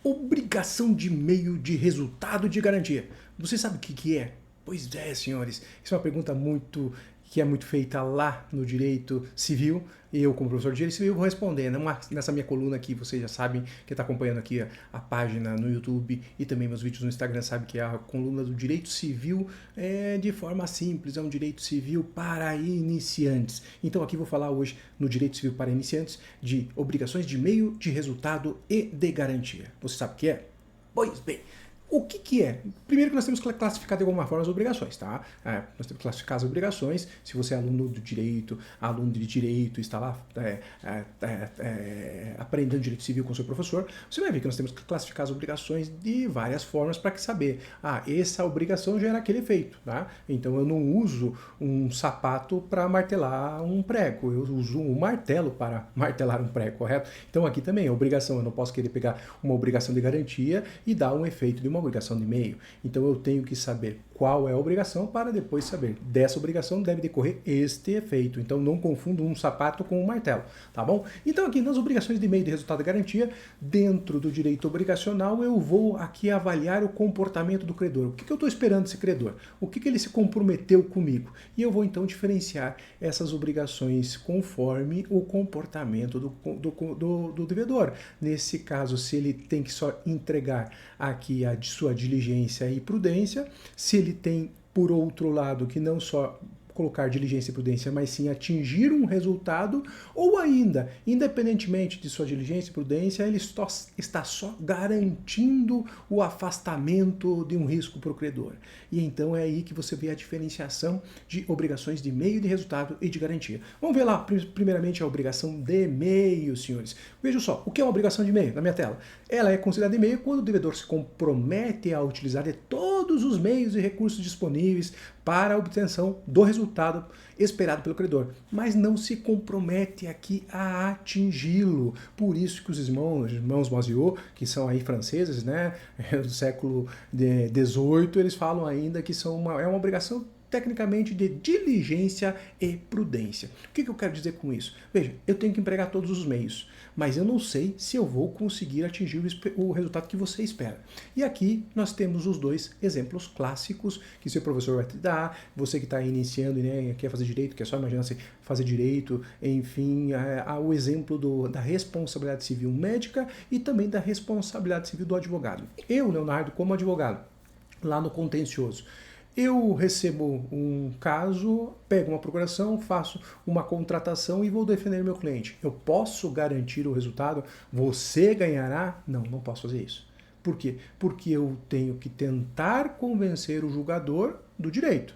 Obrigação de meio de resultado de garantia. Você sabe o que é? Pois é, senhores. Isso é uma pergunta que é muito feita lá no direito civil. Eu, como professor de direito civil, vou responder nessa minha coluna aqui. Vocês já sabem, que está acompanhando aqui a página no YouTube e também meus vídeos no Instagram, sabe que é a coluna do direito civil de forma simples. É um direito civil para iniciantes. Então aqui vou falar hoje no direito civil para iniciantes de obrigações de meio de resultado e de garantia. Você sabe o que é? Pois bem, o que é? Primeiro que nós temos que classificar de alguma forma as obrigações, tá? Nós temos que classificar as obrigações. Se você é aluno de direito, está lá aprendendo direito civil com seu professor, você vai ver que nós temos que classificar as obrigações de várias formas para saber, essa obrigação gera aquele efeito, tá? Então eu não uso um sapato para martelar um prego, eu uso um martelo para martelar um prego, correto? Então aqui também a obrigação, eu não posso querer pegar uma obrigação de garantia e dar um efeito de uma obrigação de meio. Então eu tenho que saber qual é a obrigação para depois saber dessa obrigação deve decorrer este efeito. Então não confunda um sapato com um martelo, tá bom? Então aqui nas obrigações de meio de resultado de garantia, dentro do direito obrigacional, eu vou aqui avaliar o comportamento do credor. O que eu estou esperando desse credor? O que ele se comprometeu comigo? E eu vou então diferenciar essas obrigações conforme o comportamento do devedor. Nesse caso, se ele tem que só entregar aqui a sua diligência e prudência, se ele tem, por outro lado, que não só colocar diligência e prudência, mas sim atingir um resultado, ou ainda, independentemente de sua diligência e prudência, ele está só garantindo o afastamento de um risco para o credor. E então é aí que você vê a diferenciação de obrigações de meio de resultado e de garantia. Vamos ver lá, primeiramente, a obrigação de meio, senhores. Vejam só, o que é uma obrigação de meio na minha tela? Ela é considerada de meio quando o devedor se compromete a utilizar de todos os meios e recursos disponíveis para a obtenção do resultado esperado pelo credor, mas não se compromete aqui a atingi-lo. Por isso que os irmãos Maziot, que são aí franceses, né, do século XVIII, eles falam ainda que é uma obrigação tecnicamente de diligência e prudência. O que eu quero dizer com isso? Veja, eu tenho que empregar todos os meios, mas eu não sei se eu vou conseguir atingir o resultado que você espera. E aqui nós temos os dois exemplos clássicos que seu professor vai te dar, você que está iniciando e né, quer fazer direito, quer só imaginar se fazer direito, enfim, o exemplo da responsabilidade civil médica e também da responsabilidade civil do advogado. Eu, Leonardo, como advogado, lá no contencioso, eu recebo um caso, pego uma procuração, faço uma contratação e vou defender meu cliente. Eu posso garantir o resultado? Você ganhará? Não, não posso fazer isso. Por quê? Porque eu tenho que tentar convencer o julgador do direito.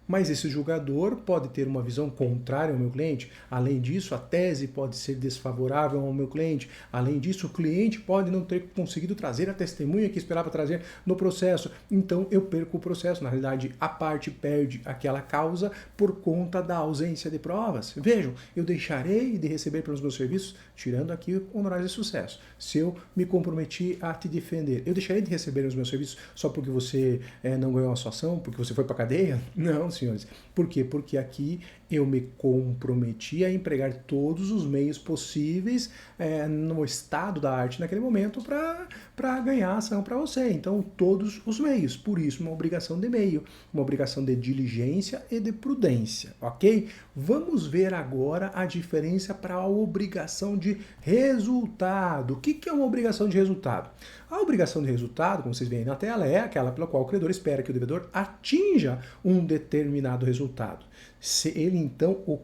Mas esse julgador pode ter uma visão contrária ao meu cliente. Além disso, a tese pode ser desfavorável ao meu cliente. Além disso, o cliente pode não ter conseguido trazer a testemunha que esperava trazer no processo. Então, eu perco o processo. Na realidade, a parte perde aquela causa por conta da ausência de provas. Vejam, eu deixarei de receber pelos meus serviços, tirando aqui honorários de sucesso. Se eu me comprometi a te defender, eu deixarei de receber os meus serviços só porque você não ganhou a sua ação, porque você foi para a cadeia? Não, senhores. Por quê? Porque aqui eu me comprometi a empregar todos os meios possíveis no estado da arte naquele momento para ganhar a ação para você. Então, todos os meios. Por isso, uma obrigação de meio, uma obrigação de diligência e de prudência, ok? Vamos ver agora a diferença para a obrigação de resultado. O que é uma obrigação de resultado? A obrigação de resultado, como vocês veem na tela, é aquela pela qual o credor espera que o devedor atinja um determinado resultado. Se ele, então,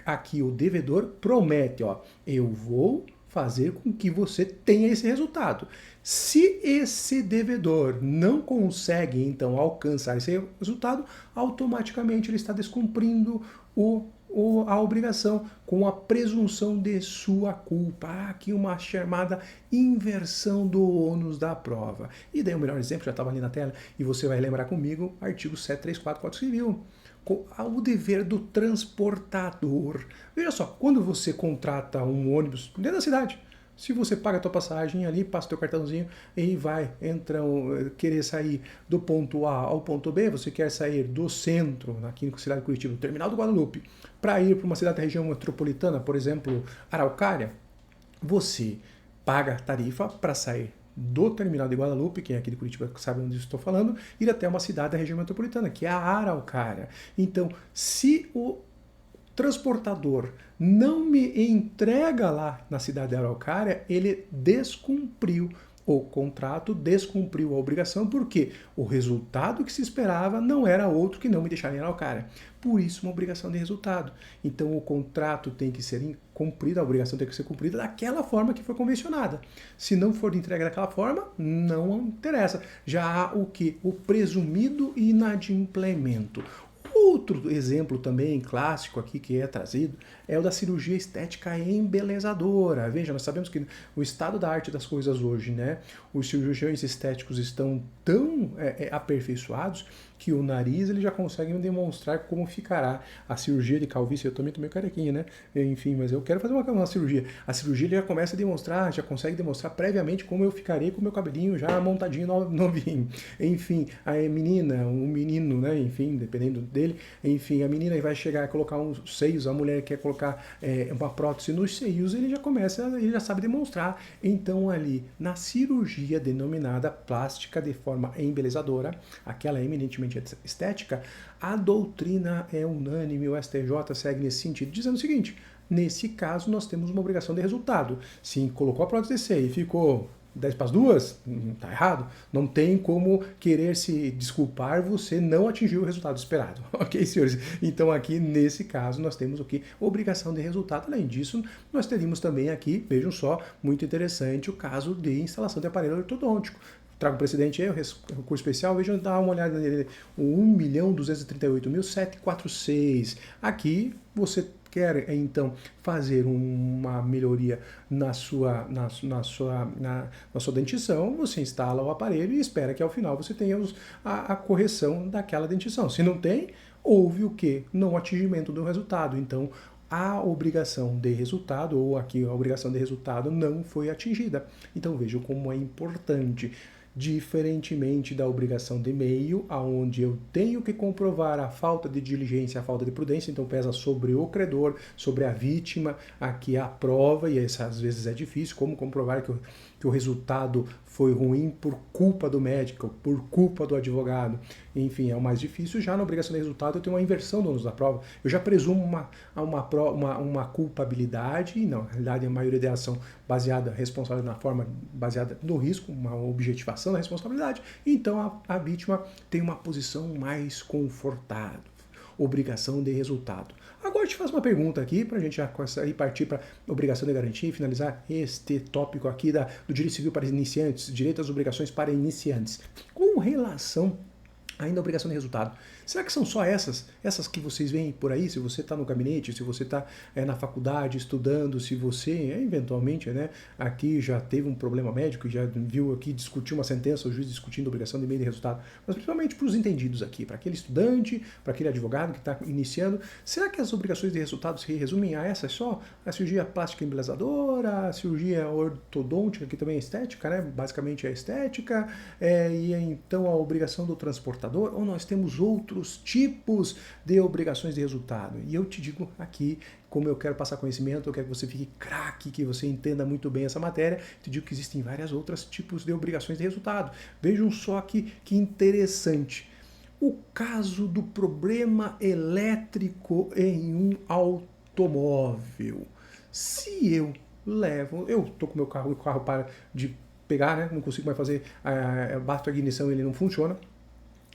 aqui o devedor promete, eu vou fazer com que você tenha esse resultado. Se esse devedor não consegue, então, alcançar esse resultado, automaticamente ele está descumprindo a obrigação com a presunção de sua culpa. Aqui uma chamada inversão do ônus da prova. E daí o melhor exemplo, já estava ali na tela, e você vai lembrar comigo, artigo 734 Código Civil. O dever do transportador. Veja só, quando você contrata um ônibus dentro da cidade, se você paga a tua passagem ali, passa o teu cartãozinho e vai querer sair do ponto A ao ponto B, você quer sair do centro, aqui na cidade de Curitiba, do terminal do Guadalupe, para ir para uma cidade da região metropolitana, por exemplo, Araucária, você paga a tarifa para sair do terminal de Guadalupe, quem é aqui de Curitiba sabe onde estou falando, ir até uma cidade da região metropolitana, que é a Araucária. Então, se o transportador não me entrega lá na cidade de Araucária, ele descumpriu o contrato, descumpriu a obrigação, porque o resultado que se esperava não era outro que não me deixar em Araucária. Por isso, uma obrigação de resultado. Então, o contrato tem que ser cumprido, a obrigação tem que ser cumprida daquela forma que foi convencionada. Se não for entregue daquela forma, não interessa. Já há o que? O presumido inadimplemento. Outro exemplo também clássico aqui que é trazido é o da cirurgia estética embelezadora. Veja, nós sabemos que o estado da arte das coisas hoje, né? Os cirurgiões estéticos estão tão aperfeiçoados que o nariz ele já consegue demonstrar como ficará a cirurgia de calvície. Eu também tô meio carequinha, né? Enfim, mas eu quero fazer uma cirurgia. A cirurgia ele já começa a demonstrar, já consegue demonstrar previamente como eu ficarei com o meu cabelinho já montadinho, novinho. Enfim, a menina, o menino, né? Enfim, dependendo dele, enfim, a menina vai chegar a colocar uns seios, a mulher quer colocar uma prótese nos seios, ele já começa, ele já sabe demonstrar. Então ali, na cirurgia denominada plástica de forma embelezadora, aquela eminentemente estética, a doutrina é unânime, o STJ segue nesse sentido, dizendo o seguinte: nesse caso nós temos uma obrigação de resultado. Se colocou a prótese de seio e ficou 10 para as 2, tá errado. Não tem como querer se desculpar, você não atingiu o resultado esperado. Ok, senhores? Então aqui, nesse caso, nós temos o que? Obrigação de resultado. Além disso, nós teríamos também aqui, vejam só, muito interessante, o caso de instalação de aparelho ortodôntico. Trago o precedente aí, o recurso especial, vejam, dá uma olhada nele, o 1.238.746. Aqui você quer então fazer uma melhoria na sua dentição, você instala o aparelho e espera que ao final você tenha a correção daquela dentição. Se não tem, houve o quê? Não atingimento do resultado. Então, a obrigação de resultado, ou aqui a obrigação de resultado, não foi atingida. Então vejam como é importante. Diferentemente da obrigação de meio, aonde eu tenho que comprovar a falta de diligência, a falta de prudência, então pesa sobre o credor, sobre a vítima, aqui a prova, e essa às vezes é difícil, como comprovar que o resultado foi ruim por culpa do médico, por culpa do advogado, enfim, é o mais difícil. Já na obrigação de resultado eu tenho uma inversão do ônus da prova, eu já presumo uma culpabilidade, e não, na realidade a maioria da ação baseada, responsável na forma baseada no risco, uma objetivação da responsabilidade, então a vítima tem uma posição mais confortável. Obrigação de resultado. Agora eu te faço uma pergunta aqui, para a gente já partir para obrigação de garantia e finalizar este tópico aqui do direito civil para iniciantes, direito às obrigações para iniciantes. Com relação ainda a obrigação de resultado. Será que são só essas que vocês veem por aí? Se você está no gabinete, se você está na faculdade estudando, se você eventualmente aqui já teve um problema médico e já viu aqui discutir uma sentença, o juiz discutindo a obrigação de meio de resultado, mas principalmente para os entendidos aqui, para aquele estudante, para aquele advogado que está iniciando, será que as obrigações de resultado se resumem a essas só? A cirurgia plástica embelezadora, a cirurgia ortodôntica, que também é estética, né? Basicamente é estética, e então a obrigação do transportador, ou nós temos outros tipos de obrigações de resultado. E eu te digo aqui, como eu quero passar conhecimento, eu quero que você fique craque, que você entenda muito bem essa matéria, te digo que existem vários outros tipos de obrigações de resultado. Vejam só que interessante. O caso do problema elétrico em um automóvel. Se eu estou com o carro para de pegar, né? Não consigo mais fazer, bato a ignição, ele não funciona,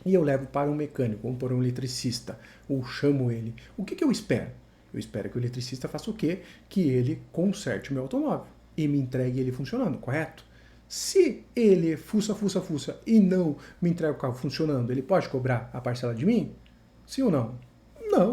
e eu levo para um mecânico, ou para um eletricista, ou chamo ele. O que eu espero? Eu espero que o eletricista faça o quê? Que ele conserte o meu automóvel e me entregue ele funcionando, correto? Se ele fuça e não me entrega o carro funcionando, ele pode cobrar a parcela de mim? Sim ou não?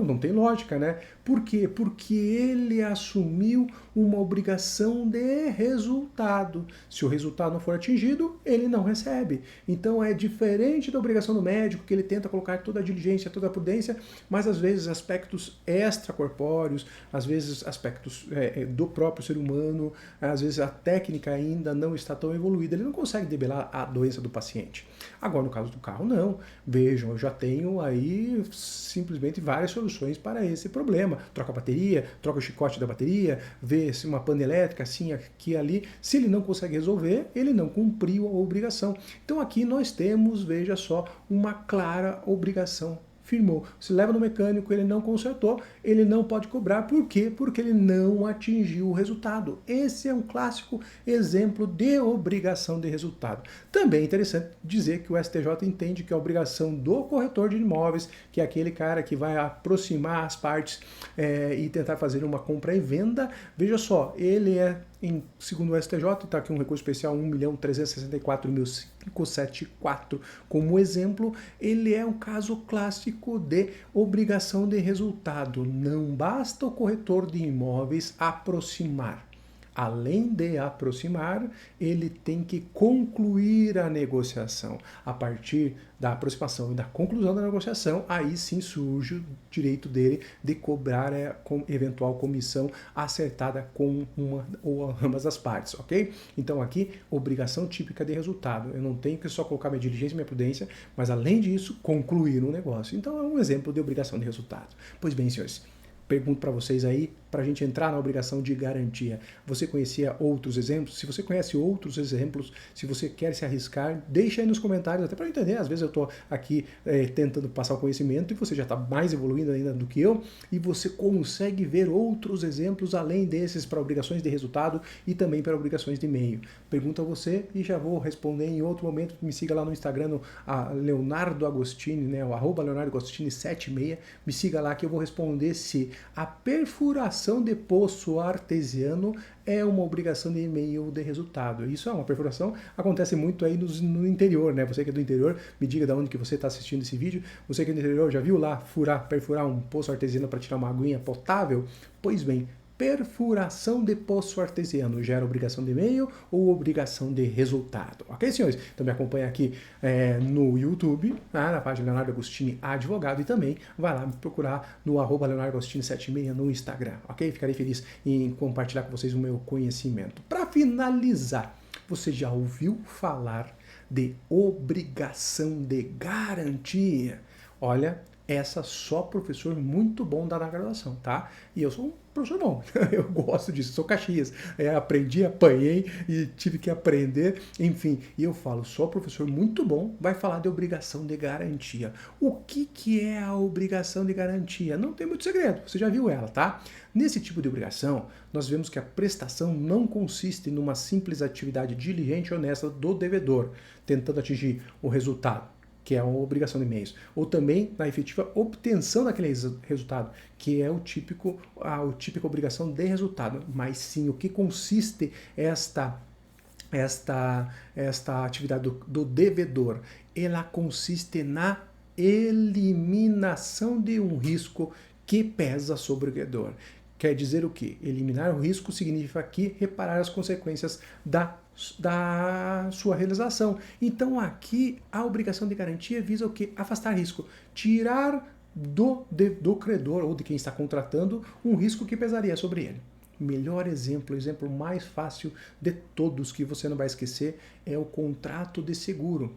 Não tem lógica, né? Por quê? Porque ele assumiu uma obrigação de resultado. Se o resultado não for atingido, ele não recebe. Então é diferente da obrigação do médico, que ele tenta colocar toda a diligência, toda a prudência, mas às vezes aspectos extracorpóreos, às vezes aspectos do próprio ser humano, às vezes a técnica ainda não está tão evoluída, ele não consegue debelar a doença do paciente. Agora, no caso do carro, não. Vejam, eu já tenho aí simplesmente várias soluções para esse problema. problema, troca a bateria, troca o chicote da bateria, vê se uma pane elétrica, assim, aqui e ali. Se ele não consegue resolver, ele não cumpriu a obrigação. Então aqui nós temos, veja só, uma clara obrigação. Firmou. Se leva no mecânico, ele não consertou, ele não pode cobrar. Por quê? Porque ele não atingiu o resultado. Esse é um clássico exemplo de obrigação de resultado. Também é interessante dizer que o STJ entende que a obrigação do corretor de imóveis, que é aquele cara que vai aproximar as partes e tentar fazer uma compra e venda, veja só, ele é, segundo o STJ, está aqui um recurso especial 1.364.574 como exemplo, ele é um caso clássico de obrigação de resultado. Não basta o corretor de imóveis aproximar. Além de aproximar, ele tem que concluir a negociação. A partir da aproximação e da conclusão da negociação, aí sim surge o direito dele de cobrar eventual comissão acertada com uma ou ambas as partes, ok? Então aqui, obrigação típica de resultado. Eu não tenho que só colocar minha diligência e minha prudência, mas além disso, concluir um negócio. Então é um exemplo de obrigação de resultado. Pois bem, senhores, pergunto para vocês aí, para a gente entrar na obrigação de garantia. Você conhecia outros exemplos? Se você conhece outros exemplos, se você quer se arriscar, deixa aí nos comentários, até para eu entender. Às vezes eu estou aqui tentando passar o conhecimento e você já está mais evoluindo ainda do que eu, e você consegue ver outros exemplos além desses para obrigações de resultado e também para obrigações de meio. Pergunto a você e já vou responder em outro momento. Me siga lá no Instagram, no Leonardo Agostini, né, o @LeonardoAgostini76. Me siga lá que eu vou responder se a perfuração de poço artesiano é uma obrigação de meio de resultado. Isso é uma perfuração, acontece muito aí no interior, né? Você que é do interior, me diga de onde que você está assistindo esse vídeo. Você que é do interior, já viu lá perfurar um poço artesiano para tirar uma aguinha potável? Pois bem, perfuração de poço artesiano gera obrigação de meio ou obrigação de resultado? Ok, senhores? Então me acompanha aqui no YouTube, na página Leonardo Agostini Advogado, e também vai lá me procurar no @LeonardoAgostini76 no Instagram, ok? Ficarei feliz em compartilhar com vocês o meu conhecimento. Para finalizar, você já ouviu falar de obrigação de garantia? Olha, essa só professor muito bom dá na graduação, tá? E eu sou um professor bom, eu gosto disso, sou Caxias, aprendi, apanhei e tive que aprender, enfim, e eu falo, só professor muito bom vai falar de obrigação de garantia. O que é a obrigação de garantia? Não tem muito segredo, você já viu ela, tá? Nesse tipo de obrigação, nós vemos que a prestação não consiste numa simples atividade diligente e honesta do devedor, tentando atingir o resultado, que é uma obrigação de meios, ou também na efetiva obtenção daquele resultado, que é a típica obrigação de resultado, mas sim o que consiste esta atividade do devedor. Ela consiste na eliminação de um risco que pesa sobre o devedor. Quer dizer o quê? Eliminar o risco significa aqui reparar as consequências da sua realização. Então aqui a obrigação de garantia visa o quê? Afastar risco, tirar do credor ou de quem está contratando um risco que pesaria sobre ele. Melhor exemplo, o exemplo mais fácil de todos que você não vai esquecer é o contrato de seguro.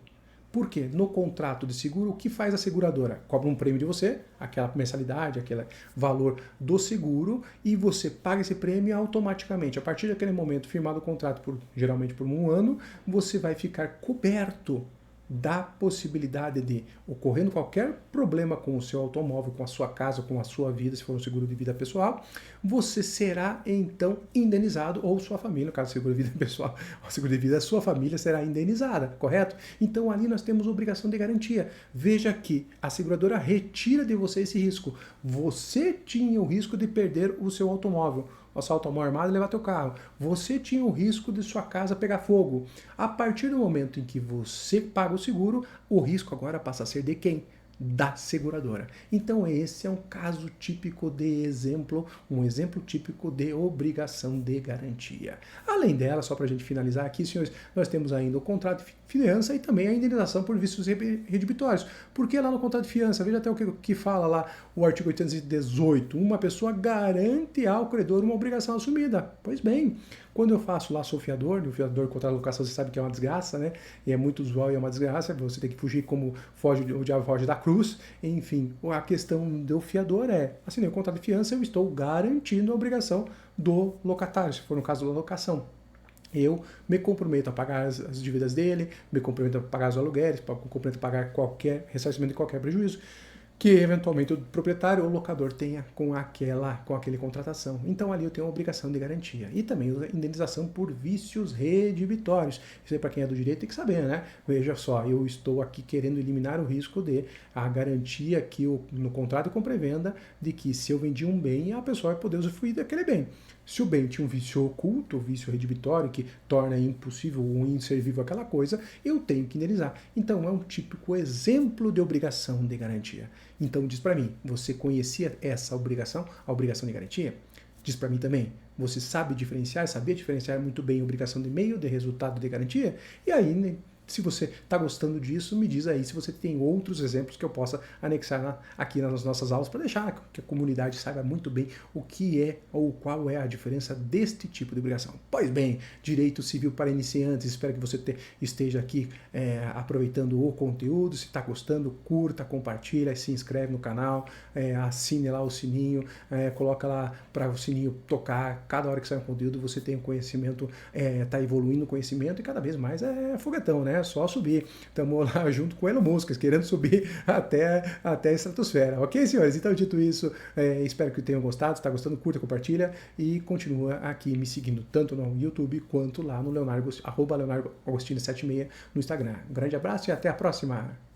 Por quê? No contrato de seguro, o que faz a seguradora? Cobra um prêmio de você, aquela mensalidade, aquele valor do seguro, e você paga esse prêmio automaticamente. A partir daquele momento, firmado o contrato, geralmente por um ano, você vai ficar coberto da possibilidade de, ocorrendo qualquer problema com o seu automóvel, com a sua casa, com a sua vida, se for um seguro de vida pessoal, você será então indenizado, ou sua família, no caso do seguro de vida pessoal, o seguro de vida, a sua família será indenizada, correto? Então ali nós temos obrigação de garantia. Veja que a seguradora retira de você esse risco. Você tinha o risco de perder o seu automóvel, assalto à mão armada e levar teu carro. Você tinha o risco de sua casa pegar fogo. A partir do momento em que você paga o seguro, o risco agora passa a ser de quem? Da seguradora. Então esse é um caso típico de exemplo, um exemplo típico de obrigação de garantia. Além dela, só para a gente finalizar aqui, senhores, nós temos ainda o contrato de fiança e também a indenização por vícios redibitórios. Porque lá no contrato de fiança, veja até o que fala lá o artigo 818, uma pessoa garante ao credor uma obrigação assumida. Pois bem, Quando eu faço lá, sou fiador, e o fiador contra a locação você sabe que é uma desgraça, né? E é muito usual e é uma desgraça, você tem que fugir como foge, o diabo foge da cruz. Enfim, a questão do fiador é, assinei o contrato de fiança, eu estou garantindo a obrigação do locatário, se for no caso da locação. Eu me comprometo a pagar as dívidas dele, me comprometo a pagar os aluguéis, me comprometo a pagar qualquer ressarcimento de qualquer prejuízo que eventualmente o proprietário ou locador tenha com aquele contratação. Então ali eu tenho uma obrigação de garantia. E também a indenização por vícios redibitórios. Isso aí para quem é do direito tem que saber, né? Veja só, eu estou aqui querendo eliminar o risco de a garantia aqui no contrato de compra e venda de que se eu vendi um bem, a pessoa vai poder usufruir daquele bem. Se o bem tinha um vício oculto, um vício redibitório, que torna impossível ou inservível aquela coisa, eu tenho que indenizar. Então é um típico exemplo de obrigação de garantia. Então diz para mim, você conhecia essa obrigação, a obrigação de garantia? Diz para mim também, você sabe diferenciar, sabia diferenciar muito bem a obrigação de meio de resultado de garantia? E aí, se você está gostando disso, me diz aí se você tem outros exemplos que eu possa anexar aqui nas nossas aulas para deixar que a comunidade saiba muito bem o que é ou qual é a diferença deste tipo de obrigação. Pois bem, direito civil para iniciantes, espero que você esteja aqui aproveitando o conteúdo. Se está gostando, curta, compartilha, se inscreve no canal, assine lá o sininho, coloca lá para o sininho tocar. Cada hora que sai um conteúdo você tem um conhecimento, está evoluindo o conhecimento e cada vez mais é foguetão, né? É só subir. Estamos lá junto com o Elon Musk, querendo subir até a estratosfera. Ok, senhores? Então, dito isso, espero que tenham gostado. Se está gostando, curta, compartilha e continua aqui me seguindo tanto no YouTube quanto lá no @LeonardoAgostini76 no Instagram. Um grande abraço e até a próxima!